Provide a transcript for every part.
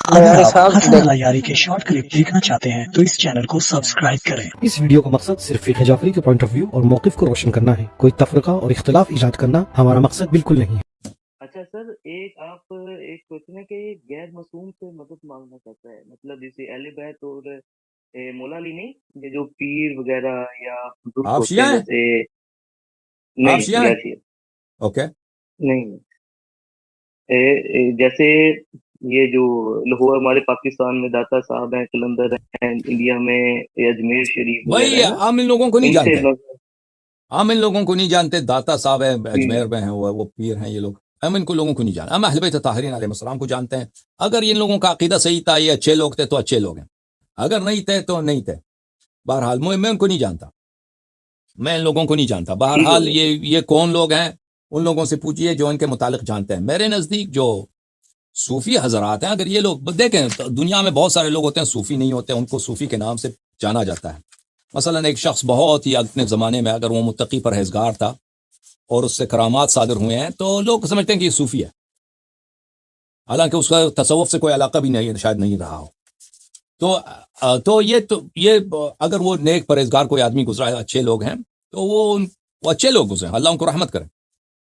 اگر آپ حسن العیاری کے شارٹ کلپ دیکھنا چاہتے ہیں تو اس چینل کو سبسکرائب کریں۔ اس ویڈیو کا مقصد صرف فقہ جعفری کے پوائنٹ آف ویو اور موقف کو روشن کرنا ہے، کوئی تفرقہ اور اختلاف ایجاد کرنا ہمارا مقصد بالکل نہیں ہے۔ اچھا سر، آپ ایک کوشچن ہے کہ غیر معصوم سے مدد مانگنا چاہتا ہے، مطلب جیسے اہل بیت اور مولا علی نہیں، یہ جو پیر وغیرہ یا بزرگ آپ ہوتے شیعہ ہیں ہیں؟ جیسے آپ نہیں شیعہ ہیں؟ جیسے اوکے، نہیں جیسے یہ جو لاہور ہمارے پاکستان میں داتا صاحب ہیں، قلندر ہیں، انڈیا میں اجمیر شریف بھائی وغیرہ ہے نا، عام ان لوگوں کو نہیں ان سے جانتے، عام ان لوگوں کو نہیں جانتے۔ داتا صاحب ہیں، اجمیر میں ہیں، وہ پیر ہیں، یہ لوگ ہم ان کو لوگوں کو نہیں جانتے۔ ہم اہل بیت طاہرین علیہ السلام کو جانتے ہیں۔ اگر ان لوگوں کا عقیدہ صحیح تھا، یہ اچھے لوگ تھے تو اچھے لوگ ہیں، اگر نہیں تھے تو نہیں تھے۔ بہرحال میں ان کو نہیں جانتا، میں ان لوگوں کو نہیں جانتا۔ ٹھیک ہو بہرحال گیا یہ کون لوگ ہیں، ان لوگوں سے پوچھئے جو ان کے متعلق جانتے ہیں۔ میرے نزدیک جو صوفی حضرات ہیں، اگر یہ لوگ دیکھیں تو دنیا میں بہت سارے لوگ ہوتے ہیں صوفی نہیں ہوتے، ان کو صوفی کے نام سے جانا جاتا ہے۔ مثلا ایک شخص بہت ہی اپنے زمانے میں اگر وہ متقی پرہیزگار تھا اور اس سے کرامات صادر ہوئے ہیں تو لوگ سمجھتے ہیں کہ یہ صوفی ہے، حالانکہ اس کا تصوف سے کوئی علاقہ بھی نہیں، شاید نہیں رہا ہو۔ تو یہ اگر وہ نیک پرہیزگار کوئی آدمی گزرا ہے، اچھے لوگ ہیں، تو وہ اچھے لوگ گزرے، اللہ ان کو رحمت کرے۔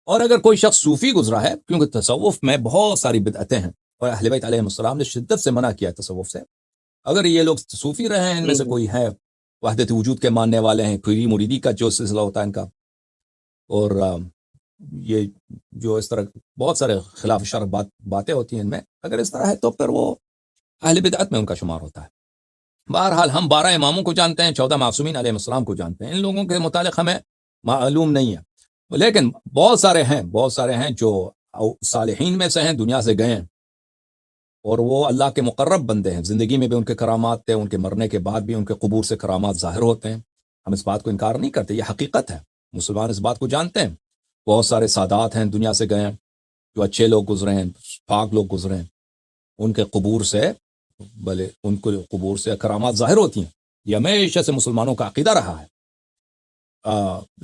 اور اگر کوئی شخص صوفی گزرا ہے، کیونکہ تصوف میں بہت ساری بدعتیں ہیں اور اہل بیت علیہ السلام نے شدت سے منع کیا ہے تصوف سے، اگر یہ لوگ صوفی رہے ہیں، ان میں سے کوئی ہے وحدت وجود کے ماننے والے ہیں، پیری مریدی کا جو سلسلہ ہوتا ہے ان کا، اور یہ جو اس طرح بہت سارے خلاف شرع باتیں ہوتی ہیں ان میں، اگر اس طرح ہے تو پھر وہ اہل بدعت میں ان کا شمار ہوتا ہے۔ بہرحال ہم 12 اماموں کو جانتے ہیں، 14 معصومین علیہ السلام کو جانتے ہیں، ان لوگوں کے متعلق ہمیں معلوم نہیں ہے، لیکن بہت سارے ہیں جو صالحین میں سے ہیں، دنیا سے گئے ہیں اور وہ اللہ کے مقرب بندے ہیں، زندگی میں بھی ان کے کرامات تھے، ان کے مرنے کے بعد بھی ان کے قبور سے کرامات ظاہر ہوتے ہیں، ہم اس بات کو انکار نہیں کرتے، یہ حقیقت ہے، مسلمان اس بات کو جانتے ہیں۔ بہت سارے سادات ہیں دنیا سے گئے ہیں، جو اچھے لوگ گزرے ہیں، پاک لوگ گزرے ہیں، ان کے قبور سے ان کو قبور سے کرامات ظاہر ہوتی ہیں، یہ ہمیشہ سے مسلمانوں کا عقیدہ رہا ہے۔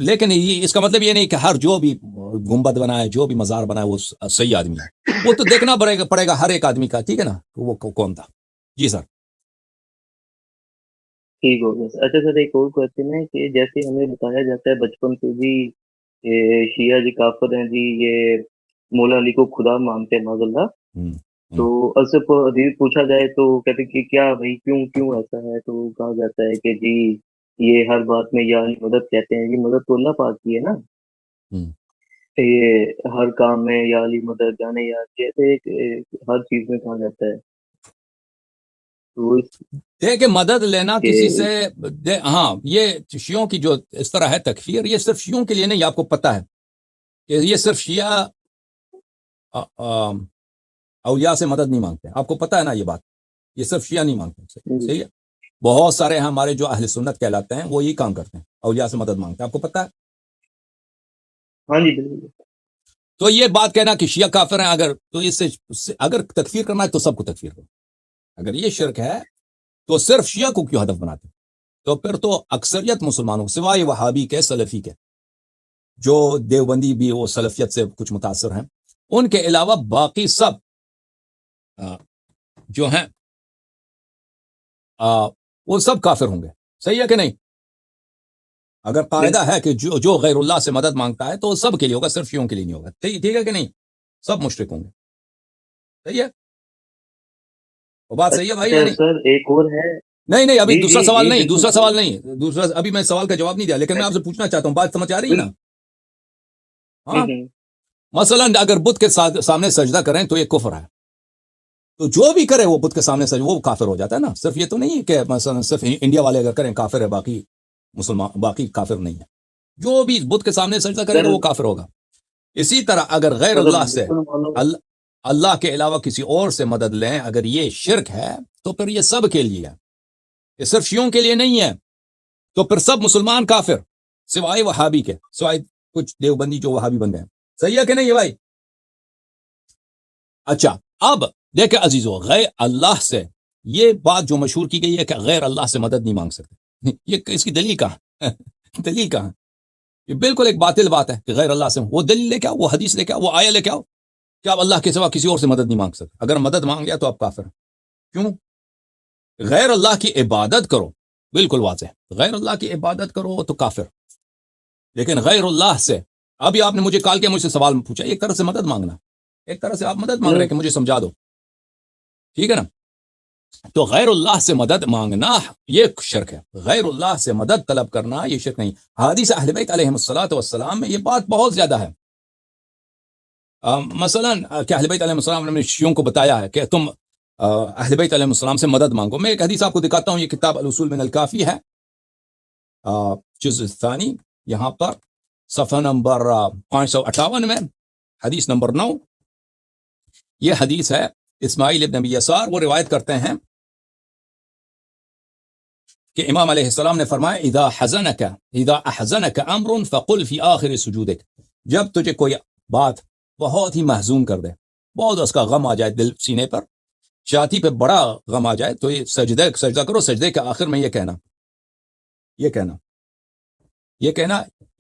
لیکن اس کا مطلب یہ نہیں کہ ہر جو بھی گنبد بنائے، جو بھی مزار بنائے وہ صحیح آدمی ہے، وہ تو دیکھنا پڑے گا ہر ایک آدمی کا، ٹھیک ہے نا، وہ کون تھا۔ جی سر۔ ٹھیک ہو گیا۔ اچھا سر، ایک اور کوشچن ہے کہ جیسے ہمیں بتایا جاتا ہے بچپن سے جی شیعہ جی کافر ہیں جی، یہ مولا علی کو خدا مانتے ہیں معاذ اللہ، تو سے پوچھا جائے تو کہتے کہ کیا بھائی کیوں ایسا ہے، تو کہا جاتا ہے کہ جی یہ ہر بات میں یا علی مدد کہتے ہیں، یہ مدد تو اللہ پاک کی ہے نا، یہ ہر کام میں یا علی مدد جانے یا جیسے ہر چیز میں کہا جاتا ہے، تو کہ مدد لینا کسی سے ہاں، یہ شیعوں کی جو اس طرح ہے تکفیر، یہ صرف شیعوں کے لیے نہیں، آپ کو پتہ ہے کہ یہ صرف شیعہ اولیاء سے مدد نہیں مانگتے، آپ کو پتہ ہے نا یہ بات، یہ صرف شیعہ نہیں مانگتے، صحیح ہے؟ بہت سارے ہمارے جو اہل سنت کہلاتے ہیں وہ یہی کام کرتے ہیں، اولیاء سے مدد مانگتے ہیں، آپ کو پتہ ہے؟ ہاں جی بالکل۔ تو یہ بات کہنا کہ شیعہ کافر ہیں، اگر تکفیر کرنا ہے تو سب کو تکفیر کرو، اگر یہ شرک ہے تو صرف شیعہ کو کیوں ہدف بناتے ہیں؟ تو پھر تو اکثریت مسلمانوں سوائے وہابی کے، سلفی کے، جو دیوبندی بھی وہ سلفیت سے کچھ متاثر ہیں، ان کے علاوہ باقی سب جو ہیں وہ سب کافر ہوں گے، صحیح ہے کہ نہیں؟ اگر قاعدہ ہے کہ جو غیر اللہ سے مدد مانگتا ہے تو سب کے لیے ہوگا، صرف شیعوں کے لیے نہیں ہوگا، ٹھیک ہے کہ نہیں؟ سب مشرک ہوں گے، صحیح ہے؟ وہ بات صحیح ہے بھائی یا نہیں؟ سر ایک اور ہے، نہیں ابھی جی دوسرا جی سوال جی نہیں، بالکل دوسرا سوال نہیں، ابھی میں سوال کا جواب نہیں دیا، لیکن میں آپ سے پوچھنا چاہتا ہوں، بات سمجھ آ رہی ہے نا؟ ہاں، مثلا اگر بت کے سامنے سجدہ کریں تو یہ کفر ہے، تو جو بھی کرے وہ بت کے سامنے سجدہ وہ کافر ہو جاتا ہے نا، صرف یہ تو نہیں کہ مثلا صرف انڈیا والے اگر کریں کافر ہے، باقی مسلمان باقی کافر نہیں ہے، جو بھی بت کے سامنے سجدہ کرے گا وہ کافر ہوگا۔ اسی طرح اگر غیر اللہ سے اللہ کے علاوہ کسی اور سے مدد لیں، اگر یہ شرک ہے تو پھر یہ سب کے لیے ہے، یہ صرف شیعوں کے لیے نہیں ہے، تو پھر سب مسلمان کافر سوائے وہابی کے، سوائے کچھ دیوبندی جو وہابی بن گئے، صحیح ہے کہ نہیں بھائی؟ اچھا، اب دیکھیں عزیزو، غیر اللہ سے یہ بات جو مشہور کی گئی ہے کہ غیر اللہ سے مدد نہیں مانگ سکتے، یہ اس کی دلیل کہاں دلیل کہاں؟ یہ بالکل ایک باطل بات ہے کہ غیر اللہ سے، وہ دلیل لے کے آؤ، وہ حدیث لے کے آؤ، وہ آیا لے کے آؤ کہ آپ اللہ کے سوا کسی اور سے مدد نہیں مانگ سکتے، اگر مدد مانگ لیا تو آپ کافر ہیں۔ کیوں؟ غیر اللہ کی عبادت کرو، بالکل واضح، غیر اللہ کی عبادت کرو تو کافر، لیکن غیر اللہ سے، ابھی آپ نے مجھے کال کیا، مجھ سے سوال پوچھا، ایک طرح سے مدد مانگنا، ایک طرح سے آپ مدد مانگ رہے ہیں کہ مجھے سمجھا دو، ٹھیک ہے نا؟ تو غیر اللہ سے مدد مانگنا یہ شرک ہے، غیر اللہ سے مدد طلب کرنا یہ شرک نہیں۔ حدیث اہل بیت علیہم الصلوۃ والسلام میں یہ بات بہت زیادہ ہے۔ مثلا کہ اہل بیت علیہم السلام نے شیعوں کو بتایا ہے کہ تم اہل بیت علیہم السلام سے مدد مانگو۔ میں ایک حدیث آپ کو دکھاتا ہوں، یہ کتاب الاصول من الکافی ہے، جزء الثانی، یہاں پر صفحہ نمبر 558 میں حدیث نمبر 9، یہ حدیث ہے اسماعیل ابن ابی یسار، وہ روایت کرتے ہیں کہ امام علیہ السلام نے فرمایا اذا احزنک امر فقل فی آخر سجودک، جب تجھے کوئی بات بہت ہی محزون کر دے، بہت اس کا غم آ جائے دل سینے پر، چھاتی پہ بڑا غم آ جائے، تو یہ سجدہ کرو، سجدے کے آخر میں یہ کہنا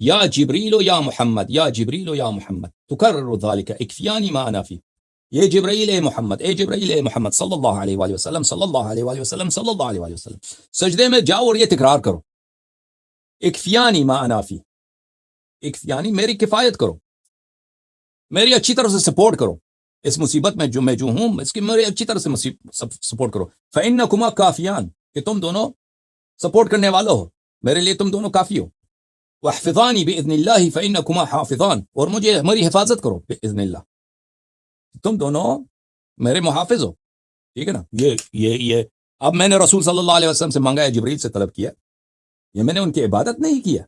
یا جبریل یا محمد، یا جبریل یا محمد تکرر ذلك اکفیانی ما انا فی، یہ جبرائیل اے محمد، اے جبرائیل اے محمد صلی اللہ علیہ وآلہ وسلم، صلی اللہ علیہ وآلہ وسلم، صلی اللہ علیہ وآلہ وسلم، سجدے میں جاؤ اور یہ تکرار کرو، اکفیانی ما انا فی، اکفیانی میری کفایت کرو، میری اچھی طرح سے سپورٹ کرو، اس مصیبت میں جو ہوں اس کی میری اچھی طرح سے سپورٹ کرو، فإنکما کافیان، کہ تم دونوں سپورٹ کرنے والے ہو، میرے لیے تم دونوں کافی ہو، واحفظانی بإذن اللہ فإنکما حافظان، اور مجھے میری حفاظت کرو بإذن اللہ، تم دونوں میرے محافظ ہو، ٹھیک ہے نا؟ یہ اب میں نے رسول صلی اللہ علیہ وسلم سے مانگا ہے، جبریل سے طلب کیا، یہ میں نے ان کی عبادت نہیں کیا،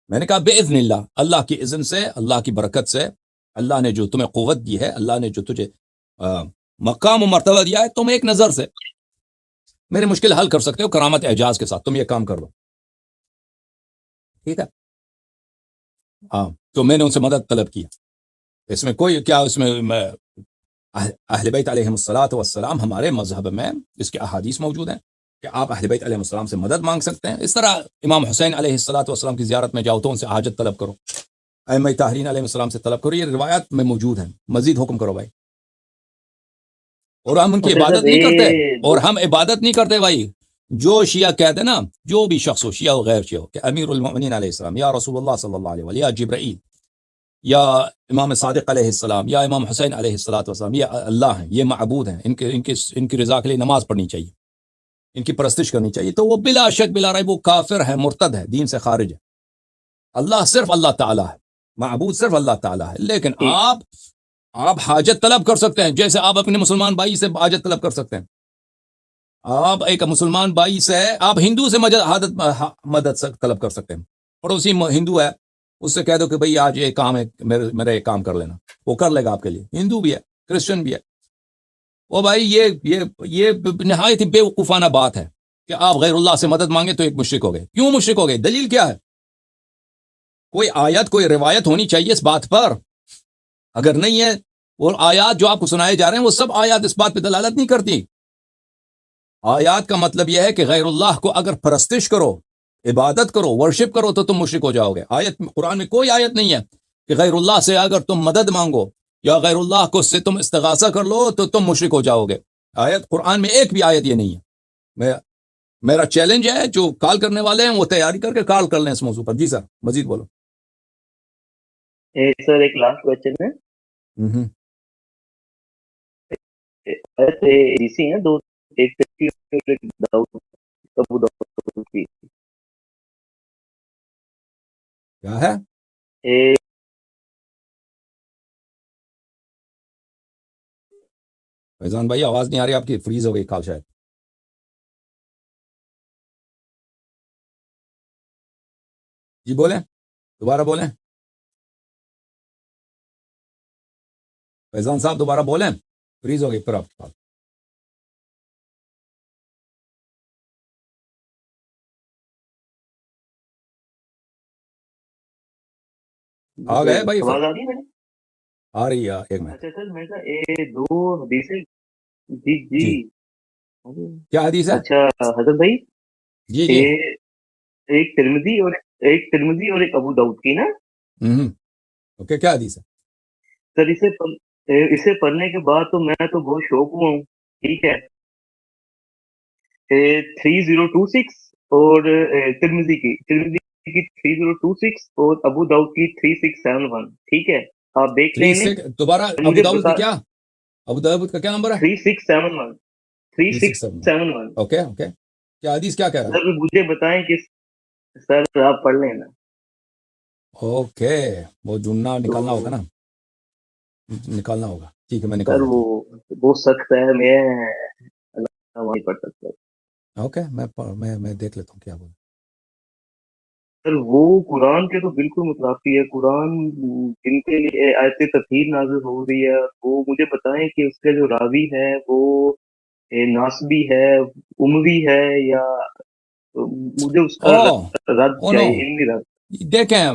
میں نے کہا بإذن اللہ، اللہ کی اذن سے، اللہ کی برکت سے، اللہ نے جو تمہیں قوت دی ہے، اللہ نے جو تجھے مقام و مرتبہ دیا ہے، تم ایک نظر سے میری مشکل حل کر سکتے ہو، کرامت اعجاز کے ساتھ تم یہ کام کر دو، ٹھیک ہے؟ ہاں، تو میں نے ان سے مدد طلب کیا، اس میں کوئی کیا، اس میں اہل بیت علیہم الصلوۃ والسلام، ہمارے مذہب میں اس کے احادیث موجود ہیں کہ آپ اہل بیت علیہ السلام سے مدد مانگ سکتے ہیں، اس طرح امام حسین علیہ الصلوۃ والسلام کی زیارت میں جاؤ تو ان سے حاجت طلب کرو، ائمہ طاہرین علیہ السلام سے طلب کرو، یہ روایات میں موجود ہیں، مزید حکم کرو بھائی، اور ہم ان کی عبادت نہیں کرتے، اور ہم عبادت نہیں کرتے بھائی، جو شیعہ کہتے ہیں نا، جو بھی شخص ہو، شیعہ ہو غیر شیعہ ہو، کہ امیر المؤمنین علیہ السلام، یا رسول اللہ صلی اللہ علیہ وسلم، یا جبرائیل، یا امام صادق علیہ السلام، یا امام حسین علیہ السلام، یہ اللہ ہیں، یہ معبود ہیں، ان کی رضا کے لیے نماز پڑھنی چاہیے، ان کی پرستش کرنی چاہیے، تو وہ بلا شک بلا ریب وہ کافر ہے، مرتد ہے، دین سے خارج ہے۔ اللہ صرف اللہ تعالیٰ ہے، معبود صرف اللہ تعالیٰ ہے، لیکن آپ حاجت طلب کر سکتے ہیں، جیسے آپ اپنے مسلمان بھائی سے حاجت طلب کر سکتے ہیں، آپ ایک مسلمان بھائی سے، آپ ہندو سے مدد طلب کر سکتے ہیں، پڑوسی ہندو ہے، اس سے کہہ دو کہ بھئی آج یہ کام ہے، میرا یہ کام کر لینا، وہ کر لے گا آپ کے لیے، ہندو بھی ہے، کرسچن بھی ہے۔ وہ بھائی یہ نہایت ہی بے وقوفانہ بات ہے کہ آپ غیر اللہ سے مدد مانگے تو ایک مشرک ہو گئے۔ کیوں مشرک ہو گئے؟ دلیل کیا ہے؟ کوئی آیت، کوئی روایت ہونی چاہیے اس بات پر، اگر نہیں ہے، اور آیات جو آپ کو سنائے جا رہے ہیں وہ سب آیات اس بات پہ دلالت نہیں کرتی۔ آیات کا مطلب یہ ہے کہ غیر اللہ کو اگر پرستش کرو، عبادت کرو، ورشپ کرو تو تم مشرک ہو جاؤ گے۔ آیت قرآن میں کوئی آیت نہیں ہے کہ غیر اللہ سے اگر تم مدد مانگو یا غیر اللہ کو سے تم استغاثہ کر لو تو تم مشرک ہو جاؤ گے۔ آیت قرآن میں ایک بھی آیت یہ نہیں ہے۔ میرا چیلنج ہے، جو کال کرنے والے ہیں وہ تیاری کر کے کال کر لیں اس موضوع پر۔ جی سر، مزید بولو۔ سر ایک لاسٹ کوشچن ہے، ہیں دو، ایک کیا ہے؟ فیضان بھائی آواز نہیں آ رہی آپ کی، فریز ہو گئی کال شاید۔ جی بولیں، دوبارہ بولیں فیضان صاحب، دوبارہ بولیں، فریز ہو گئی پھر آپ کی بات۔ آ گئے بھائی؟ آواز آ رہی ہے؟ آ رہی ہے، ایک منٹ۔ اچھا سر، میں کہا دو حدیثیں، جی کیا حدیث ہے؟ اچھا حضرت بھائی، جی ایک ترمذی اور ایک ابو داؤد کی نا۔ اوکے، کیا حدیث ہے سر؟ اسے پڑھنے کے بعد تو میں تو بہت شوق ہوا ہوں، ٹھیک ہے، 3026 اور ترمذی کی 3026 اور ابو داؤد کی 3671. ٹھیک ہے، آپ دیکھ لیں دوبارہ ابو داؤد کی کیا، ابو داؤد کا کیا نمبر ہے؟ 3671. 3671. اوکے اوکے، کیا حدیث کیا کہہ رہا ہے؟ سر مجھے بتائیں کہ سر آپ پڑھ لیں نا. اوکے، وہ جنہ نکالنا ہوگا نا، نکالنا ہوگا. ٹھیک ہے میں سر نکال. وہ بہت سخت ہے، میں نہیں پڑھ سکتا. اوکے میں دیکھ لیتا ہوں کیا بول. سر وہ قرآن کے تو بالکل مترافی ہے. قرآن جن کے لیے ایسے تفہیم نازل ہو رہی ہے، وہ مجھے بتائیں کہ اس کے جو راوی ہے وہ ناسبی ہے، اموی ہے، یا مجھے اس کا رد چاہیے، علمی رد. دیکھیں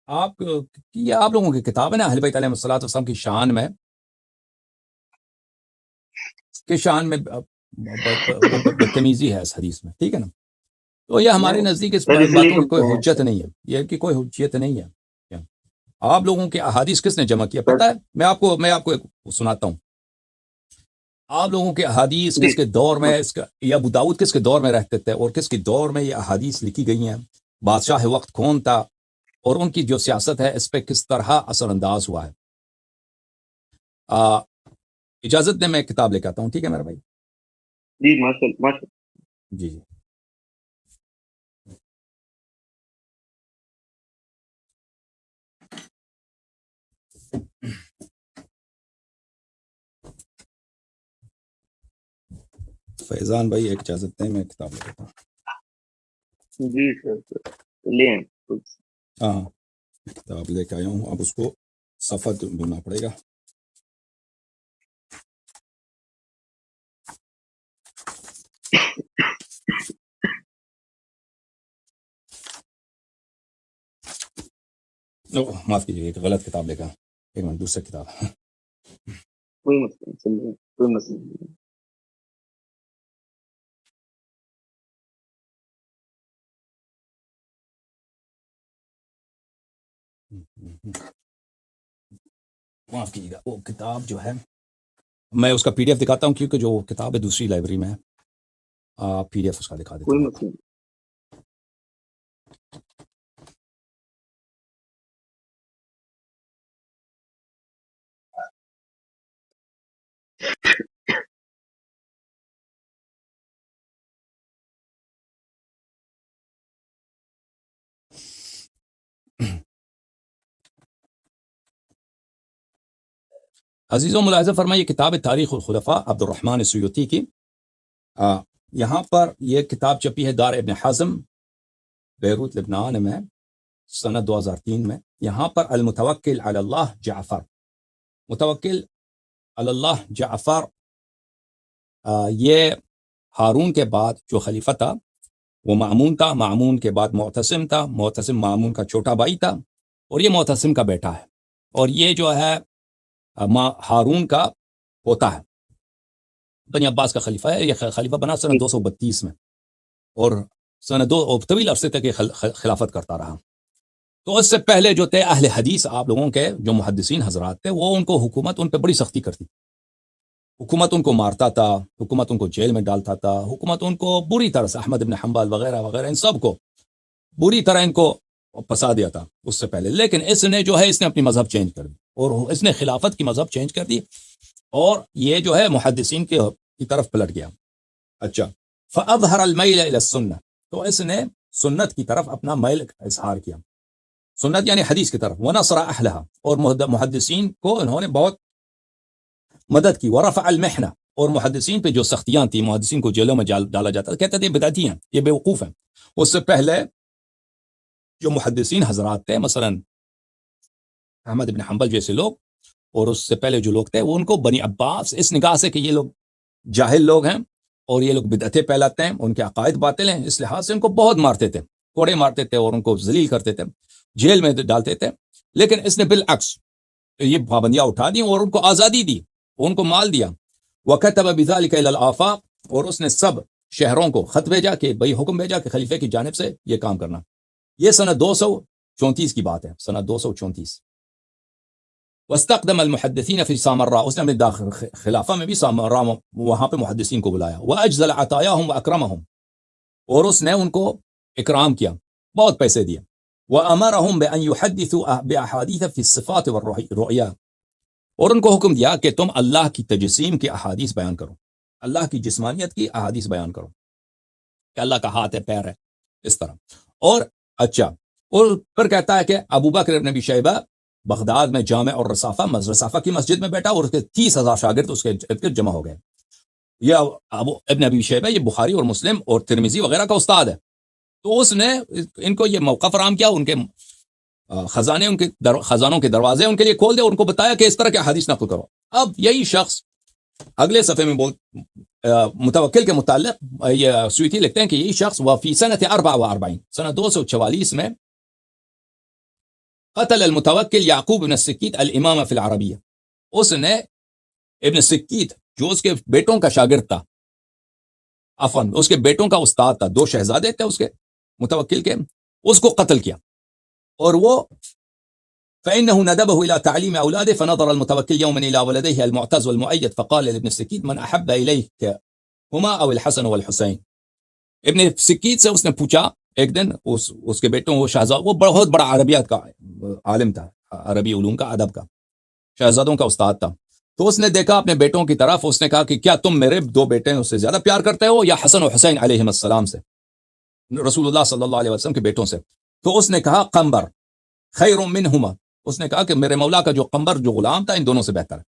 آپ لوگوں کی کتاب ہے نا اہل بیت علیہ الصلوۃ والسلام کی شان میں بدتمیزی ہے اس حدیث میں، ٹھیک ہے نا. تو یہ ہمارے نزدیک اس باتوں کی کوئی حجت نہیں ہے، یہ کہ کوئی حجت نہیں ہے. آپ لوگوں کے احادیث کس نے جمع کیا پتہ ہے؟ میں آپ کو ایک سناتا ہوں. آپ لوگوں کے احادیث کس کے دور میں، یا ابو داؤد کس کے دور میں رہتے تھے اور کس کے دور میں یہ احادیث لکھی گئی ہیں، بادشاہ وقت کون تھا، اور ان کی جو سیاست ہے اس پہ کس طرح اثر انداز ہوا ہے. اجازت دیں میں کتاب لے کے آتا ہوں، ٹھیک ہے میرا بھائی؟ جی ماشاءاللہ. جی فیضان بھائی ایک اجازت دیں میں کتاب لے لیتا ہوں. جی سر لیں. ہاں کتاب لے کے آیا ہوں، اب اس کو صفحہ ڈھونڈنا پڑے گا. معاف کیجیے ایک غلط کتاب لے کر، ایک منٹ دوسری کتاب. کوئی مسئلہ نہیں. معاف کیجیے گا، وہ کتاب جو ہے میں اس کا پی ڈی ایف دکھاتا ہوں، کیونکہ جو کتاب ہے دوسری لائبریری میں ہے، پی ڈی ایف اس کا دکھا دیتا ہوں. مسئلہ. عزیزوں ملاحظہ فرمائیے، کتاب تاریخ الخلفاء عبد الرحمن سیوطی کی، یہاں پر یہ کتاب چھپی ہے دار ابن حزم بیروت لبنان میں سنہ 2003 میں. یہاں پر المتوکل علی اللہ جعفر، متوکل علی اللہ جعفر، یہ ہارون کے بعد جو خلیفہ تھا وہ مامون تھا، مامون کے بعد معتصم تھا، معتصم مامون کا چھوٹا بھائی تھا، اور یہ معتصم کا بیٹا ہے، اور یہ جو ہے ہارون کا پوتا ہے. بنی عباس کا خلیفہ ہے. یہ خلیفہ بنا سنہ 232 میں، اور سنہ طویل عرصے تک یہ خلافت کرتا رہا. تو اس سے پہلے جو تھے اہل حدیث، آپ لوگوں کے جو محدثین حضرات تھے، وہ ان کو حکومت ان پہ بڑی سختی کرتی، حکومت ان کو مارتا تھا، حکومت ان کو جیل میں ڈالتا تھا، حکومت ان کو بری طرح سے، احمد بن حنبل وغیرہ وغیرہ ان سب کو بری طرح ان کو پھنسا دیا تھا اس سے پہلے. لیکن اس نے جو ہے اس نے اپنی مذہب چینج کر دی، اور اس نے خلافت کی مذہب چینج کر دی، اور یہ جو ہے محدثین کی طرف پلٹ گیا. اچھا، فاظہر المیل الی السنہ، تو اس نے سنت کی طرف اپنا میل اظہار کیا، سنت یعنی حدیث کی طرف. ونصر اہلہا، اور محدثین کو انہوں نے بہت مدد کی. ورفع المحنہ، اور محدثین پہ جو سختیاں تھیں، محدثین کو جیلوں میں ڈالا جاتا تھا، کہتے تھے بدعتی ہیں، یہ بیوقوف ہیں. اس سے پہلے جو محدثین حضرات تھے، مثلا احمد بن حنبل جیسے لوگ، اور اس سے پہلے جو لوگ تھے، وہ ان کو بنی عباس اس نگاہ سے کہ یہ لوگ جاہل لوگ ہیں اور یہ لوگ بدعتیں پھیلاتے ہیں، ان کے عقائد باطل ہیں، اس لحاظ سے ان کو بہت مارتے تھے، کوڑے مارتے تھے، اور ان کو ذلیل کرتے تھے، جیل میں ڈالتے تھے. لیکن اس نے بالعکس یہ پابندیاں اٹھا دی اور ان کو آزادی دی، ان کو مال دیا. وَكَتَبَ بِذَلِكَ إِلَى الْآفَاقِ، اور اس نے سب شہروں کو خط بھیجا، کہ بھئی حکم بھیجا کہ خلیفے کی جانب سے یہ کام کرنا. یہ سنہ 234 کی بات ہے، سنہ 234. واستقدم المحدثین فی سامرا، اس نے اپنے داخل خلافہ میں بھی سامرا وہاں پہ محدثین کو بلایا. واجزل عطایاہم واکرمہم، اور اس نے ان کو اکرام کیا، بہت پیسے دیے. وامرہم بان یحدثوا باحادیث فی الصفات والرؤیا، اور ان کو حکم دیا کہ تم اللہ کی تجسیم کی احادیث بیان کرو، اللہ کی جسمانیت کی احادیث بیان کرو کہ اللہ کا ہاتھ ہے، پیر ہے، اس طرح. اور اچھا، اور پھر کہتا ہے کہ ابو بکر ابن ابی شیبہ بغداد میں جامع اور رصافہ کی مسجد میں بیٹھا، اور اس کے 30,000 شاگرد اس کے ارد گرد جمع ہو گئے. یہ ابن ابی شیبہ یہ بخاری اور مسلم اور ترمذی وغیرہ کا استاد ہے. تو اس نے ان کو یہ موقع فراہم کیا، ان کے خزانے، ان کے خزانوں کے دروازے ان کے لیے کھول دے، اور ان کو بتایا کہ اس طرح کے حدیث نقل کرو. اب یہی شخص اگلے صفحے میں متوکل کے متعلق یہ سیوطی لکھتے ہیں کہ یہی شخص وفی سنۃ 44 سنہ 244 میں قتل المتوکل یعقوب بن السکیت الامام فی العربیہ. اس نے ابن سکیت جو اس کے بیٹوں کا شاگرد تھا، عفواً اس کے بیٹوں کا استاد تھا، 2 شہزادے تھے اس کے متوکل کے، اس کو قتل کیا. اور وہ فإنه ندبه إلى تعليم أولاده فنظر المتوكل يوما إلى ولديه المعتز والمؤيد فقال لابن السكيت من أحب إليك هما أو الحسن والحسين. ابن سکیت سے اس نے پوچھا ایک دن اس کے بیٹوں، وہ شہزاد، وہ بہت بڑا عربیات کا عالم تھا، عربی علوم کا، ادب کا، شہزادوں کا استاد تھا. تو اس نے دیکھا اپنے بیٹوں کی طرف، اس نے کہا کہ کیا تم میرے 2 بیٹے ہیں اس سے زیادہ پیار کرتے ہو یا حسن و حسین علیہم السلام سے، رسول اللہ صلی اللہ علیہ وسلم کے بیٹوں سے؟ تو اس نے کہا قنبر خیر منہما، اس نے کہا کہ میرے مولا کا جو قنبر جو غلام تھا ان دونوں سے بہتر ہے.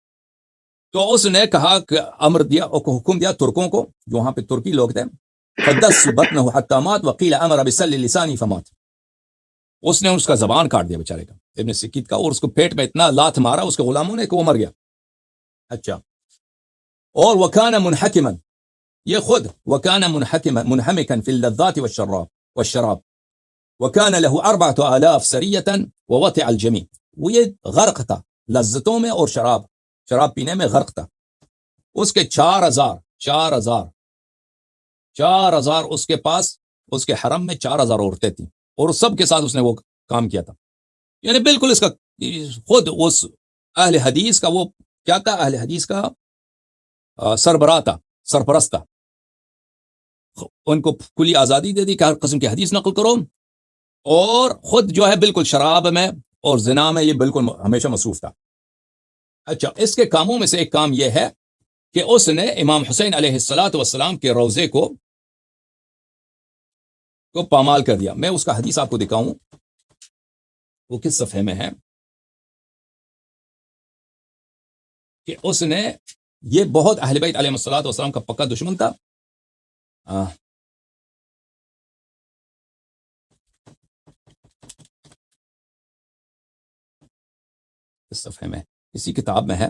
تو اس نے کہا کہ امر دیا، حکم دیا ترکوں کو، جو وہاں پہ ترکی لوگ تھے، فدس بطنہ حتی مات وقیل امر بسل لسانی فمات، اس نے اس کا زبان کاٹ دیا بیچارے کا، ابن سکیت کا، اور اس کو پیٹ میں اتنا لات مارا اس کے غلاموں نے کہ وہ مر گیا. اچھا، اور وکان منحکما، یہ خود وکان منحکما منحمکا فی اللذات والشراب وکان له 4,000 سریتا ووطع الجمیع، وہ یہ غرق تھا لذتوں میں اور شراب پینے میں غرق تھا. اس کے 4,000 اس کے پاس، اس کے حرم میں 4,000 عورتیں تھیں، اور سب کے ساتھ اس نے وہ کام کیا تھا. یعنی بالکل اس کا خود اس اہل حدیث کا وہ کیا تھا، اہل حدیث کا سربراہ تھا، سرپرست تھا. ان کو کلی آزادی دے دی کہ ہر قسم کی حدیث نقل کرو، اور خود جو ہے بالکل شراب میں اور زنا میں یہ بالکل ہمیشہ مصروف تھا. اچھا، اس کے کاموں میں سے ایک کام یہ ہے کہ اس نے امام حسین علیہ السلام کے روضے کو پامال کر دیا. میں اس کا حدیث آپ کو دکھاؤں، وہ کس صفحے میں ہے، کہ اس نے، یہ بہت اہل بیت علیہ السلام کا پکا دشمن تھا. اس صفحے میں، اسی کتاب میں ہے.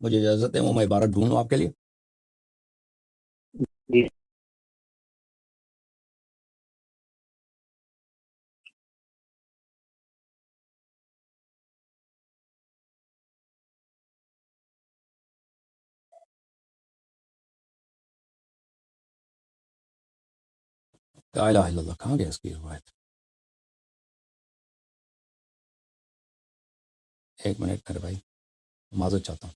مجھے اجازت ہے وہ میں عبارت ڈھونڈوں آپ کے لیے. جی لا الہ الا اللہ، کہاں گیا اس کی روایت؟ ایک منٹ میرے بھائی، معذرت چاہتا ہوں.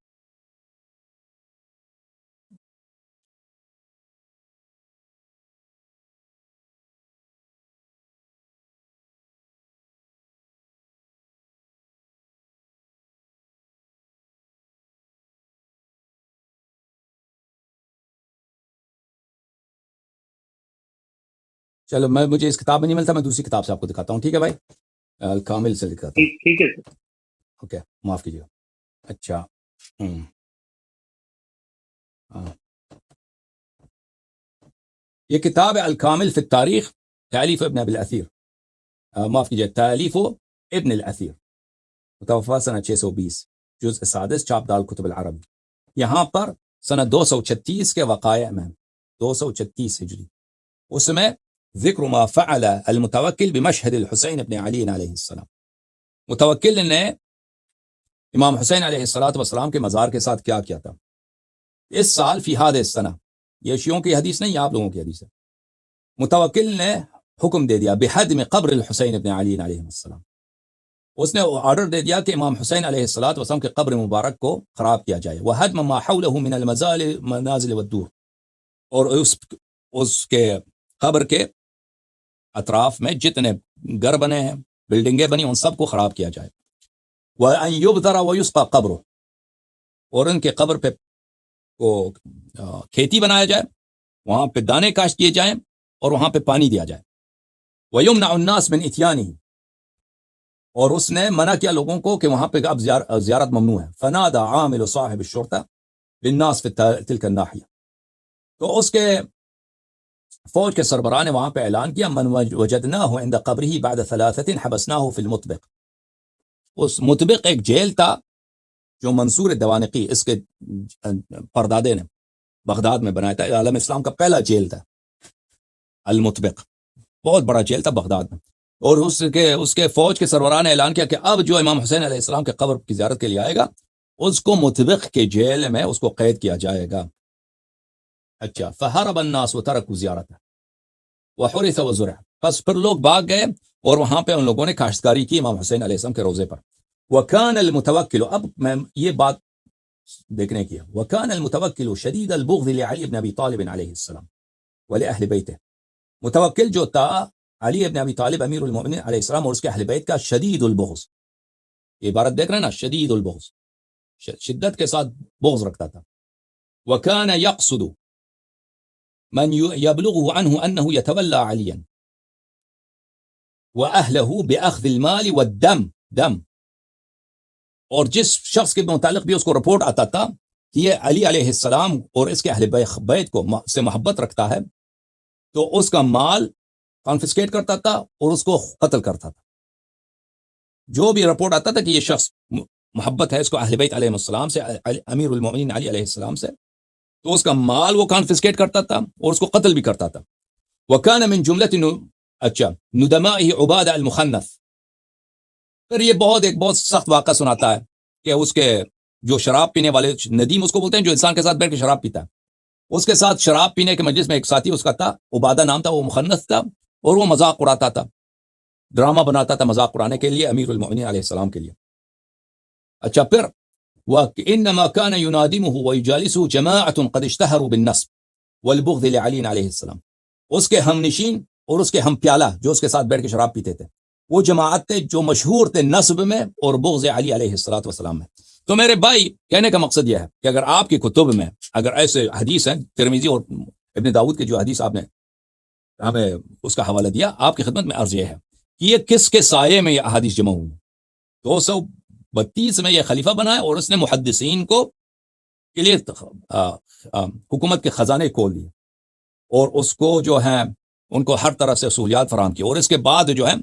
چلو، مجھے اس کتاب میں نہیں ملتا، میں دوسری کتاب سے آپ کو دکھاتا ہوں، ٹھیک ہے بھائی؟ الکامل سے دکھاتا ہوں. ٹھیک ہے سر. اوکے، معاف کیجیے. اچھا، یہ کتاب ہے الکامل فی التاریخ، تالیف ابن ابی الاثیر، معاف کیجیے، تالیف ابن الاثیر، متوفا سنہ 620، جزء سادس، چاپ دار کتب العرب. یہاں پر سنہ 236 کے وقائع میں، 236 ہجری اس میں ذکر ما فعل المتوکل بمشہد الحسین ابن علی علیہ السلام، متوکل نے امام حسین علیہ السلام کے مزار کے ساتھ کیا کیا تھا. اس سال فی هذه السنہ، یہ شیعوں کی حدیث نہیں، آپ لوگوں کی حدیث ہے. متوکل نے حکم دے دیا بحدم قبر الحسین ابن علی علیہ السلام، اس نے آرڈر دے دیا کہ امام حسین علیہ السلام کے قبر مبارک کو خراب کیا جائے. وہدم ما حوله من المنازل والدور، اور اس کے قبر کے اطراف میں جتنے گھر بنے ہیں، بلڈنگیں بنی، ان سب کو خراب کیا جائے. وَأَن يُبْذَرَ وَيُسْقَى قَبْرُهُ، اور ان کے قبر پہ کو کھیتی بنایا جائے، وہاں پہ دانے کاشت کیے جائیں اور وہاں پہ پانی دیا جائے. وَيُمْنَعُ النَّاسِ مِنْ إِتْيَانِهِ، اور اس نے منع کیا لوگوں کو کہ وہاں پہ اب زیارت ممنوع ہے. فَنَادَى عَامِلُ صَاحِبِ الشُّرْطَةِ لِلنَّاسِ فِي تِلْكَ النَّاحِيَةِ، تو اس کے فوج کے سربراہ نے وہاں پہ اعلان کیا، من وجدناه عند قبره بعد 3 حبسناه في المطبق. اس مطبق ایک جیل تھا جو منصور دوانقی، اس کے پردادے نے بغداد میں بنایا تھا. عالم اسلام کا پہلا جیل تھا المطبق، بہت بڑا جیل تھا بغداد میں. اور اس کے فوج کے سربراہ نے اعلان کیا کہ اب جو امام حسین علیہ السلام کے قبر کی زیارت کے لیے آئے گا، اس کو مطبق کے جیل میں اس کو قید کیا جائے گا. اچھا، فہرب الناس وترکوا زیارته وحرث وزرع، بس پھر لوگ بھاگ گئے اور وہاں پہ ان لوگوں نے کاشتکاری کی امام حسین علیہ السلام کے روزے پر. وکان المتوکل، اب میں یہ بات دیکھنے کی ہے، وکان المتوکل شدید البغض لعلی بن ابی طالب علیہ السلام ولاہل بیتہ. متوکل جو تھا علی ابن ابی طالب امیر المؤمنین علیہ السلام اور اس کے اہل بیت کا شدید البغض، یہ عبارت دیکھ رہے ہیں نا، شدید البغض، شدت کے ساتھ بغض رکھتا تھا. وکان یقصد من يبلغه عنه أنه يتولى عليا وأهله بأخذ المال والدم، دم، اور جس شخص کے متعلق بھی اس کو رپورٹ آتا تھا کہ یہ علی علیہ السلام اور اس کے اہل بیت کو سے محبت رکھتا ہے، تو اس کا مال کانفسکیٹ کرتا تھا اور اس کو قتل کرتا تھا. جو بھی رپورٹ آتا تھا کہ یہ شخص محبت ہے اس کو اہل بیت علیہ السلام سے، امیر المؤمنین علی علیہ السلام سے، تو اس کا مال وہ کانفسکیٹ کرتا تھا اور اس کو قتل بھی کرتا تھا. وَكَانَ مِن جُمْلَةِ نُدَمَائِهِ عُبَادَ الْمُخَنَّث. پھر یہ ایک بہت سخت واقعہ سناتا ہے کہ اس کے جو شراب پینے والے، ندیم اس کو بولتے ہیں جو انسان کے ساتھ بیٹھ کے شراب پیتا ہے، اس کے ساتھ شراب پینے کے مجلس میں ایک ساتھی اس کا تھا، عبادہ نام تھا، وہ مخنث تھا اور وہ مذاق اڑاتا تھا، ڈرامہ بناتا تھا مذاق اڑانے کے لیے امیر المؤمنین علیہ السلام کے لیے. اچھا، پھر وَإِنَّمَا كَانَ يُنَادِمُهُ وَيُجَالِسُهُ جَمَاعَةٌ قَدْ اشْتَهَرُوا بِالنَّصْبِ وَالْبُغْضِ لِعَلِيٍّ عَلَيْهِ السلام. اس کے ہم نشین اور اس کے ہم پیالہ جو اس کے ساتھ بیٹھ کے شراب پیتے تھے، وہ جماعت تھے جو مشہور تھے نصب میں اور بغض علی علیہ السلام میں. تو میرے بھائی، کہنے کا مقصد یہ ہے کہ اگر آپ کی کتب میں اگر ایسے حدیث ہیں، ترمذی اور ابن داؤد کی جو حدیث آپ نے ہمیں اس کا حوالہ دیا، آپ کی خدمت میں عرض یہ ہے کہ یہ کس کے سائے میں یہ احادیث جمع ہوئی. 232 میں یہ خلیفہ بنا ہے اور اس نے محدثین کو کے لیے حکومت کے خزانے کھول دیے اور اس کو جو ہے ان کو ہر طرح سے سہولیات فراہم کی. اور اس کے بعد جو ہے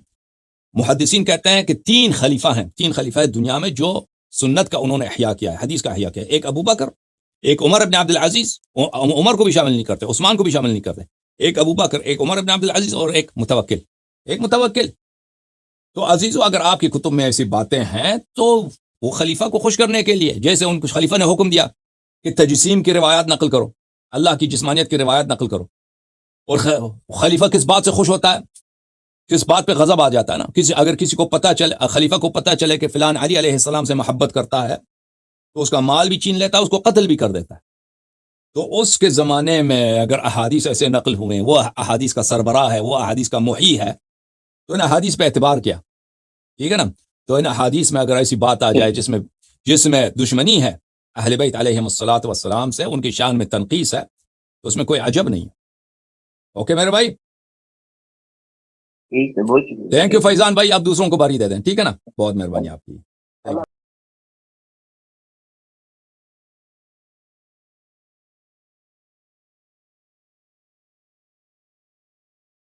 محدثین کہتے ہیں کہ 3 خلیفہ ہیں دنیا میں جو سنت کا انہوں نے احیاء کیا ہے، حدیث کا احیاء کیا ہے. ایک ابو بکر، ایک عمر ابن عبد العزیز، عمر کو بھی شامل نہیں کرتے، عثمان کو بھی شامل نہیں کرتے، ایک ابو بکر، ایک عمر ابن عبد العزیز اور ایک متوکل. تو عزیزو، اگر آپ کی کتب میں ایسی باتیں ہیں تو وہ خلیفہ کو خوش کرنے کے لیے، جیسے ان کو خلیفہ نے حکم دیا کہ تجسیم کی روایات نقل کرو، اللہ کی جسمانیت کی روایات نقل کرو، اور خلیفہ کس بات سے خوش ہوتا ہے، کس بات پہ غضب آ جاتا ہے نا، اگر کسی کو پتہ چلے، خلیفہ کو پتہ چلے کہ فلان علی علیہ السلام سے محبت کرتا ہے، تو اس کا مال بھی چھین لیتا ہے، اس کو قتل بھی کر دیتا ہے. تو اس کے زمانے میں اگر احادیث ایسے نقل ہوئے، وہ احادیث کا سربراہ ہے، وہ احادیث کا محی ہے، تو ان احادیث پہ اعتبار کیا، ٹھیک ہے نا. تو ان احادیث میں اگر ایسی بات آ جائے جس میں دشمنی ہے اہل بیت علیہم الصلاۃ والسلام سے، ان کی شان میں تنقیص ہے، تو اس میں کوئی عجب نہیں ہے. اوکے میرے بھائی، ٹھیک ہے، بہت شکریہ. تھینک یو فیضان بھائی. آپ دوسروں کو باری دے دیں، ٹھیک ہے نا، بہت مہربانی آپ کی.